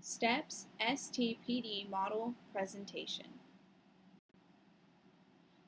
STEPS STPD Model Presentation.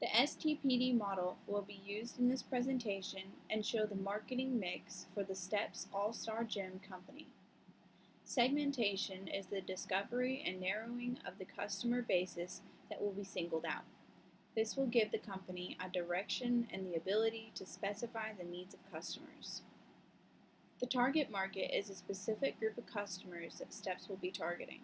The STPD model will be used in this presentation and show the marketing mix for the STEPS All-Star Gym Company. Segmentation is the discovery and narrowing of the customer basis that will be singled out. This will give the company a direction and the ability to specify the needs of customers. The target market is a specific group of customers that STEPS will be targeting.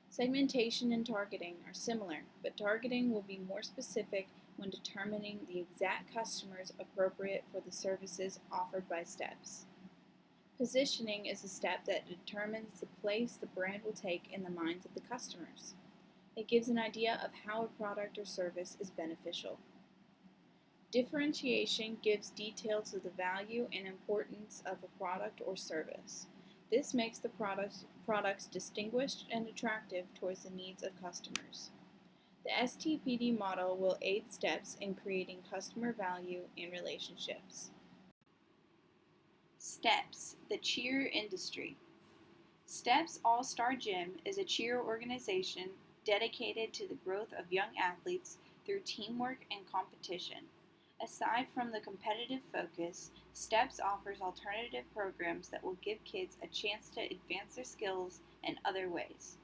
Segmentation and targeting are similar, but targeting will be more specific when determining the exact customers appropriate for the services offered by STEPS. Positioning is a step that determines the place the brand will take in the minds of the customers. It gives an idea of how a product or service is beneficial. Differentiation gives details of the value and importance of a product or service. This makes the products distinguished and attractive towards the needs of customers. The STPD model will aid STEPS in creating customer value and relationships. STEPS, the cheer industry. STEPS All-Star Gym is a cheer organization dedicated to the growth of young athletes through teamwork and competition. Aside from the competitive focus, STEPS offers alternative programs that will give kids a chance to advance their skills in other ways.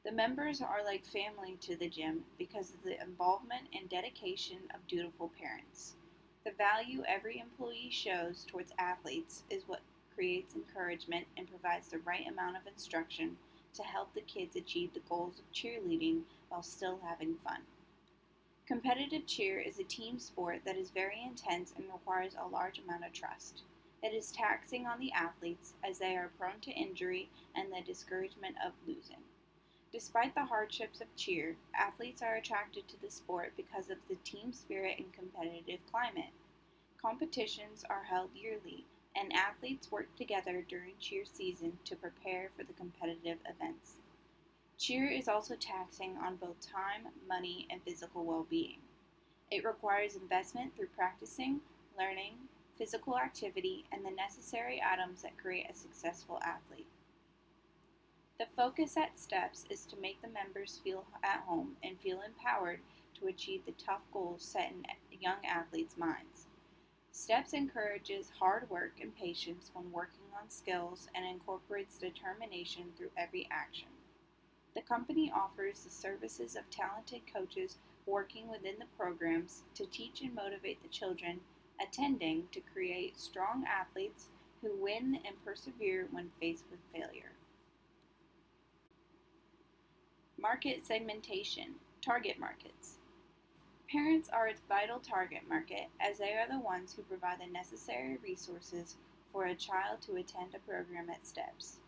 The members are like family to the gym because of the involvement and dedication of dutiful parents. The value every employee shows towards athletes is what creates encouragement and provides the right amount of instruction to help the kids achieve the goals of cheerleading while still having fun. Competitive cheer is a team sport that is very intense and requires a large amount of trust. It is taxing on the athletes as they are prone to injury and the discouragement of losing. Despite the hardships of cheer, athletes are attracted to the sport because of the team spirit and competitive climate. Competitions are held yearly, and athletes work together during cheer season to prepare for the competitive events. Cheer is also taxing on both time, money, and physical well-being. It requires investment through practicing, learning, physical activity, and the necessary items that create a successful athlete. The focus at STEPS is to make the members feel at home and feel empowered to achieve the tough goals set in young athletes' minds. STEPS encourages hard work and patience when working on skills and incorporates determination through every action. The company offers the services of talented coaches working within the programs to teach and motivate the children attending to create strong athletes who win and persevere when faced with failure. Market segmentation, target markets. Parents are its vital target market as they are the ones who provide the necessary resources for a child to attend a program at STEPS.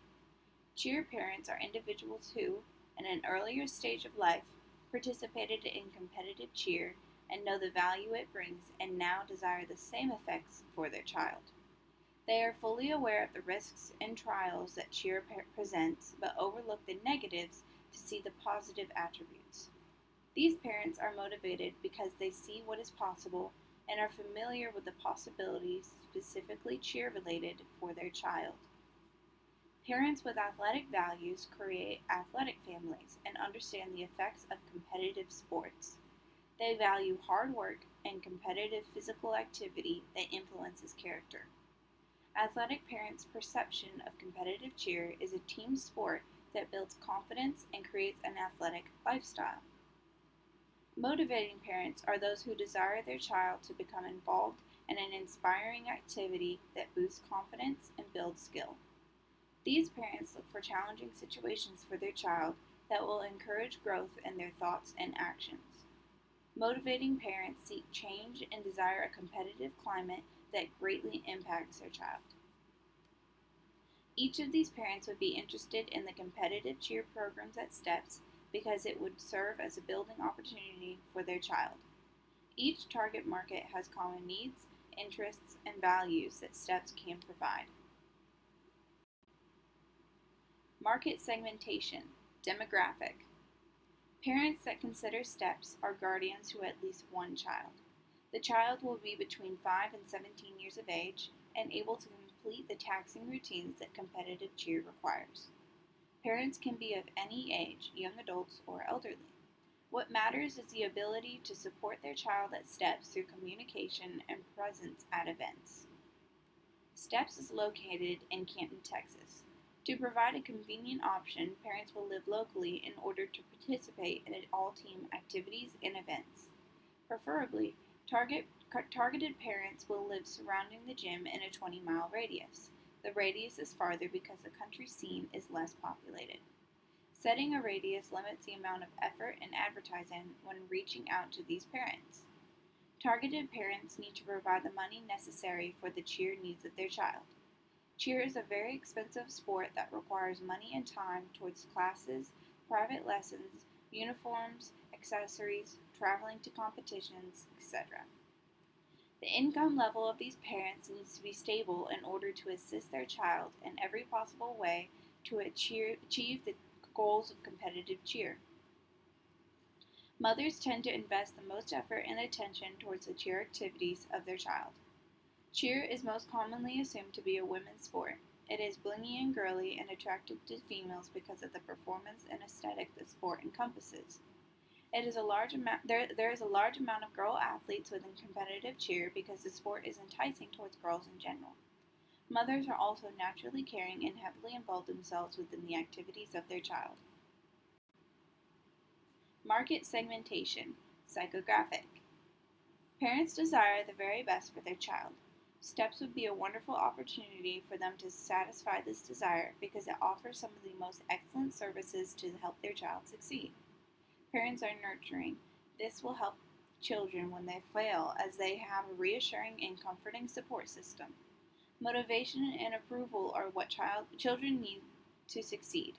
Cheer parents are individuals who, in an earlier stage of life, participated in competitive cheer and know the value it brings and now desire the same effects for their child. They are fully aware of the risks and trials that cheer presents, but overlook the negatives to see the positive attributes. These parents are motivated because they see what is possible and are familiar with the possibilities specifically cheer-related for their child. Parents with athletic values create athletic families and understand the effects of competitive sports. They value hard work and competitive physical activity that influences character. Athletic parents' perception of competitive cheer is a team sport that builds confidence and creates an athletic lifestyle. Motivating parents are those who desire their child to become involved in an inspiring activity that boosts confidence and builds skill. These parents look for challenging situations for their child that will encourage growth in their thoughts and actions. Motivating parents seek change and desire a competitive climate that greatly impacts their child. Each of these parents would be interested in the competitive cheer programs at STEPS because it would serve as a building opportunity for their child. Each target market has common needs, interests, and values that STEPS can provide. Market segmentation, demographic. Parents that consider STEPS are guardians who have at least one child. The child will be between 5 and 17 years of age and able to complete the taxing routines that competitive cheer requires. Parents can be of any age, young adults or elderly. What matters is the ability to support their child at STEPS through communication and presence at events. STEPS is located in Canton, Texas. To provide a convenient option, parents will live locally in order to participate in all team activities and events. Preferably, targeted parents will live surrounding the gym in a 20-mile radius. The radius is farther because the country scene is less populated. Setting a radius limits the amount of effort and advertising when reaching out to these parents. Targeted parents need to provide the money necessary for the cheer needs of their child. Cheer is a very expensive sport that requires money and time towards classes, private lessons, uniforms, accessories, traveling to competitions, etc. The income level of these parents needs to be stable in order to assist their child in every possible way to achieve the goals of competitive cheer. Mothers tend to invest the most effort and attention towards the cheer activities of their child. Cheer is most commonly assumed to be a women's sport. It is blingy and girly and attractive to females because of the performance and aesthetic the sport encompasses. There is a large amount of girl athletes within competitive cheer because the sport is enticing towards girls in general. Mothers are also naturally caring and heavily involve themselves within the activities of their child. Market segmentation, psychographic. Parents desire the very best for their child. STEPS would be a wonderful opportunity for them to satisfy this desire because it offers some of the most excellent services to help their child succeed. Parents are nurturing. This will help children when they fail as they have a reassuring and comforting support system. Motivation and approval are what children need to succeed.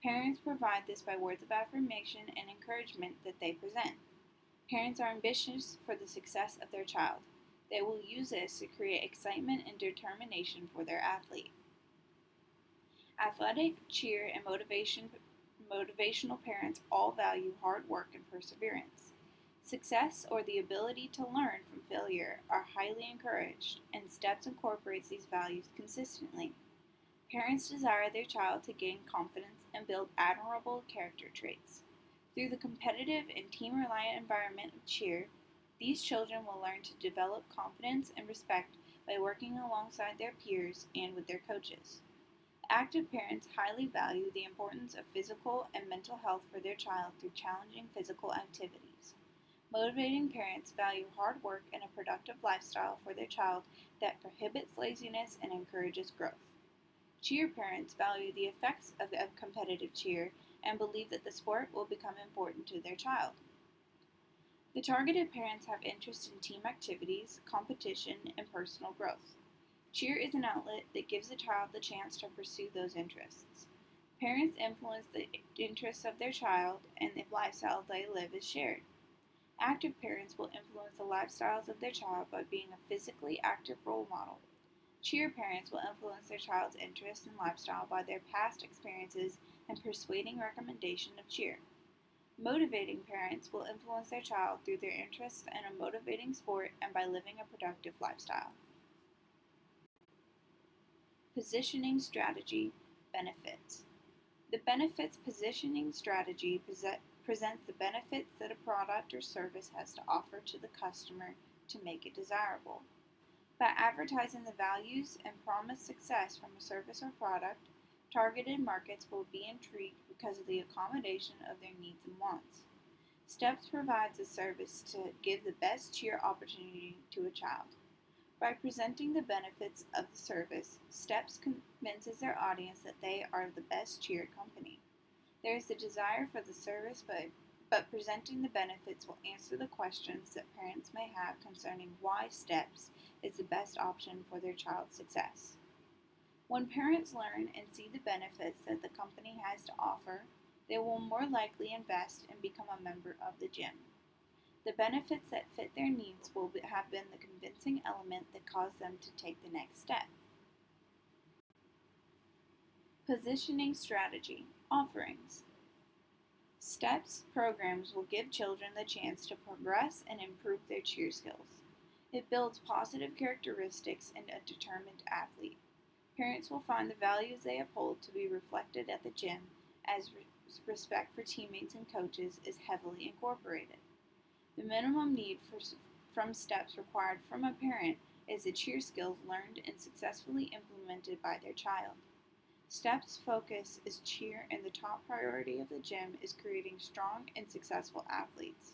Parents provide this by words of affirmation and encouragement that they present. Parents are ambitious for the success of their child. They will use this to create excitement and determination for their athlete. Athletic, cheer, and motivational parents all value hard work and perseverance. Success or the ability to learn from failure are highly encouraged, and STEPS incorporates these values consistently. Parents desire their child to gain confidence and build admirable character traits. Through the competitive and team-reliant environment of cheer, these children will learn to develop confidence and respect by working alongside their peers and with their coaches. Active parents highly value the importance of physical and mental health for their child through challenging physical activities. Motivating parents value hard work and a productive lifestyle for their child that prohibits laziness and encourages growth. Cheer parents value the effects of competitive cheer and believe that the sport will become important to their child. The targeted parents have interest in team activities, competition, and personal growth. Cheer is an outlet that gives the child the chance to pursue those interests. Parents influence the interests of their child, and the lifestyle they live is shared. Active parents will influence the lifestyles of their child by being a physically active role model. Cheer parents will influence their child's interests and lifestyle by their past experiences and persuading recommendation of cheer. Motivating parents will influence their child through their interests in a motivating sport and by living a productive lifestyle. Positioning strategy, benefits. The benefits positioning strategy presents the benefits that a product or service has to offer to the customer to make it desirable. By advertising the values and promised success from a service or product, targeted markets will be intrigued because of the accommodation of their needs and wants. STEPS provides a service to give the best cheer opportunity to a child. By presenting the benefits of the service, STEPS convinces their audience that they are the best cheer company. There is the desire for the service, but presenting the benefits will answer the questions that parents may have concerning why STEPS is the best option for their child's success. When parents learn and see the benefits that the company has to offer, they will more likely invest and become a member of the gym. The benefits that fit their needs will have been the convincing element that caused them to take the next step. Positioning strategy, offerings. STEPS programs will give children the chance to progress and improve their cheer skills. It builds positive characteristics in a determined athlete. Parents will find the values they uphold to be reflected at the gym as respect for teammates and coaches is heavily incorporated. The minimum need from steps required from a parent is the cheer skills learned and successfully implemented by their child. STEP's focus is cheer, and the top priority of the gym is creating strong and successful athletes.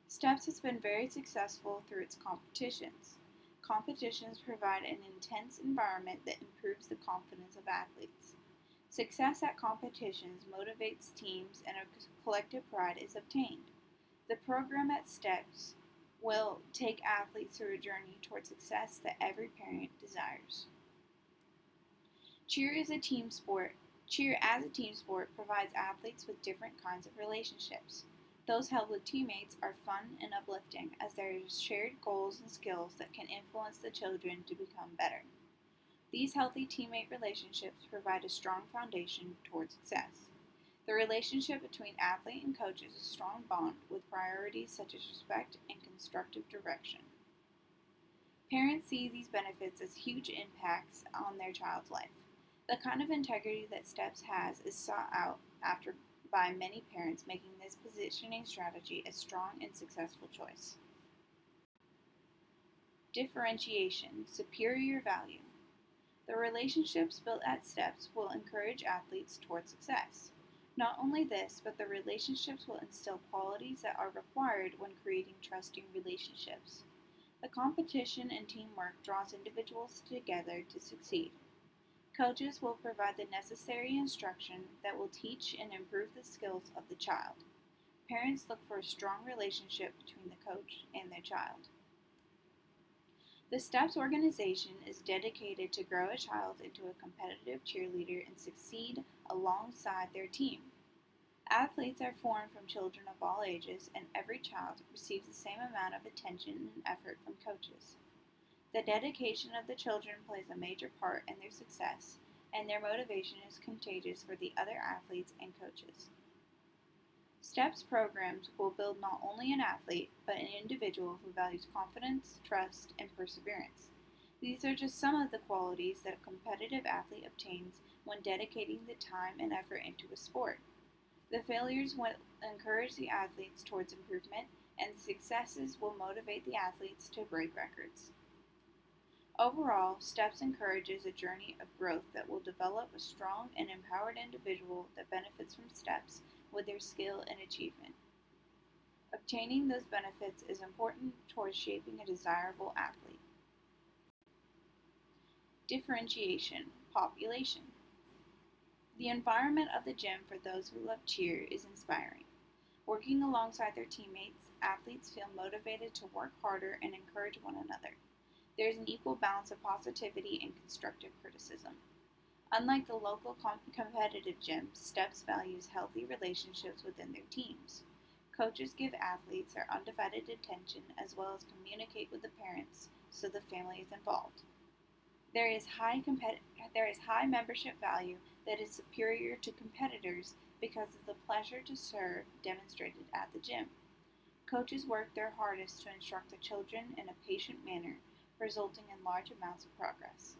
STEPS has been very successful through its competitions. Competitions provide an intense environment that improves the confidence of athletes. Success at competitions motivates teams and a collective pride is obtained. The program at STEPS will take athletes through a journey toward success that every parent desires. Cheer as a team sport provides athletes with different kinds of relationships. Those held with teammates are fun and uplifting as there are shared goals and skills that can influence the children to become better. These healthy teammate relationships provide a strong foundation toward success. The relationship between athlete and coach is a strong bond with priorities such as respect and constructive direction. Parents see these benefits as huge impacts on their child's life. The kind of integrity that STEPS has is sought out after by many parents, making this positioning strategy a strong and successful choice. Differentiation, superior value. The relationships built at STEPS will encourage athletes toward success. Not only this, but the relationships will instill qualities that are required when creating trusting relationships. The competition and teamwork draws individuals together to succeed. Coaches will provide the necessary instruction that will teach and improve the skills of the child. Parents look for a strong relationship between the coach and their child. The STEPS organization is dedicated to grow a child into a competitive cheerleader and succeed alongside their team. Athletes are formed from children of all ages, and every child receives the same amount of attention and effort from coaches. The dedication of the children plays a major part in their success, and their motivation is contagious for the other athletes and coaches. STEPS programs will build not only an athlete, but an individual who values confidence, trust, and perseverance. These are just some of the qualities that a competitive athlete obtains when dedicating the time and effort into a sport. The failures will encourage the athletes towards improvement, and the successes will motivate the athletes to break records. Overall, STEPS encourages a journey of growth that will develop a strong and empowered individual that benefits from STEPS with their skill and achievement. Obtaining those benefits is important towards shaping a desirable athlete. Differentiation, population. The environment of the gym for those who love cheer is inspiring. Working alongside their teammates, athletes feel motivated to work harder and encourage one another. There is an equal balance of positivity and constructive criticism. Unlike the local competitive gyms, STEPS values healthy relationships within their teams. Coaches give athletes their undivided attention as well as communicate with the parents so the family is involved. There is high membership value that is superior to competitors because of the pleasure to serve demonstrated at the gym. Coaches work their hardest to instruct the children in a patient manner, resulting in large amounts of progress.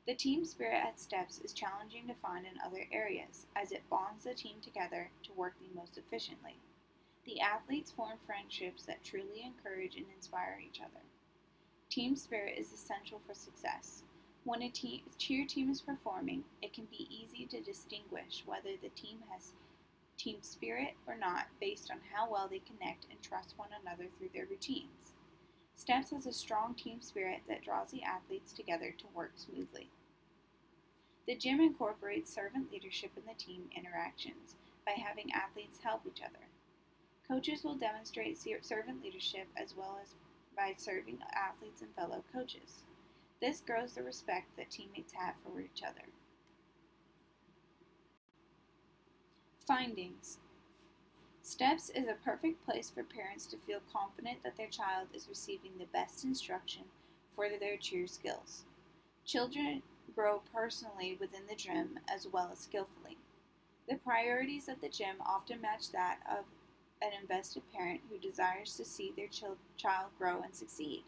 The team spirit at STEPS is challenging to find in other areas, as it bonds the team together to work the most efficiently. The athletes form friendships that truly encourage and inspire each other. Team spirit is essential for success. When a cheer team is performing, it can be easy to distinguish whether the team has team spirit or not based on how well they connect and trust one another through their routines. STEPS has a strong team spirit that draws the athletes together to work smoothly. The gym incorporates servant leadership in the team interactions by having athletes help each other. Coaches will demonstrate servant leadership as well as by serving athletes and fellow coaches. This grows the respect that teammates have for each other. Findings. STEPS is a perfect place for parents to feel confident that their child is receiving the best instruction for their cheer skills. Children grow personally within the gym as well as skillfully. The priorities of the gym often match that of an invested parent who desires to see their child grow and succeed.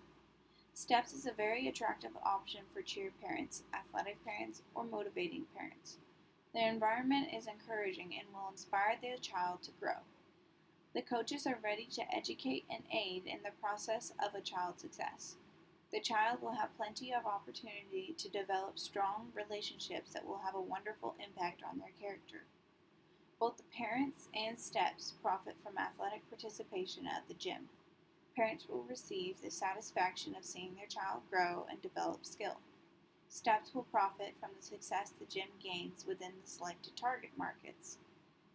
STEPS is a very attractive option for cheer parents, athletic parents, or motivating parents. The environment is encouraging and will inspire the child to grow. The coaches are ready to educate and aid in the process of a child's success. The child will have plenty of opportunity to develop strong relationships that will have a wonderful impact on their character. Both the parents and STEPs profit from athletic participation at the gym. Parents will receive the satisfaction of seeing their child grow and develop skill. STEPs will profit from the success the gym gains within the selected target markets.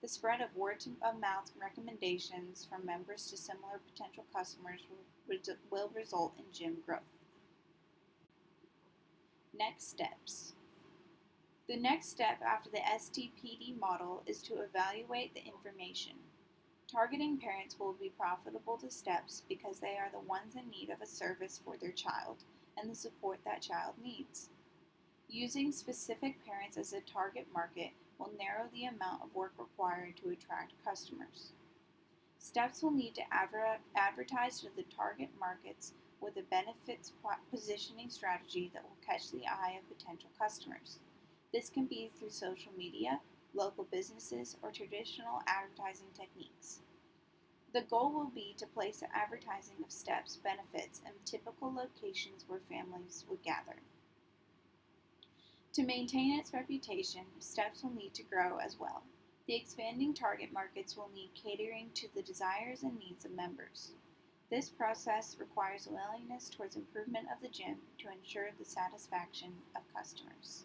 The spread of word-of-mouth recommendations from members to similar potential customers will result in gym growth. Next steps. The next step after the STPD model is to evaluate the information. Targeting parents will be profitable to STEPs because they are the ones in need of a service for their child and the support that child needs. Using specific parents as a target market will narrow the amount of work required to attract customers. STEPs will need to advertise to the target markets with a benefits positioning strategy that will catch the eye of potential customers. This can be through social media, local businesses, or traditional advertising techniques. The goal will be to place the advertising of STEPs benefits in typical locations where families would gather. To maintain its reputation, STEPs will need to grow as well. The expanding target markets will need catering to the desires and needs of members. This process requires a willingness towards improvement of the gym to ensure the satisfaction of customers.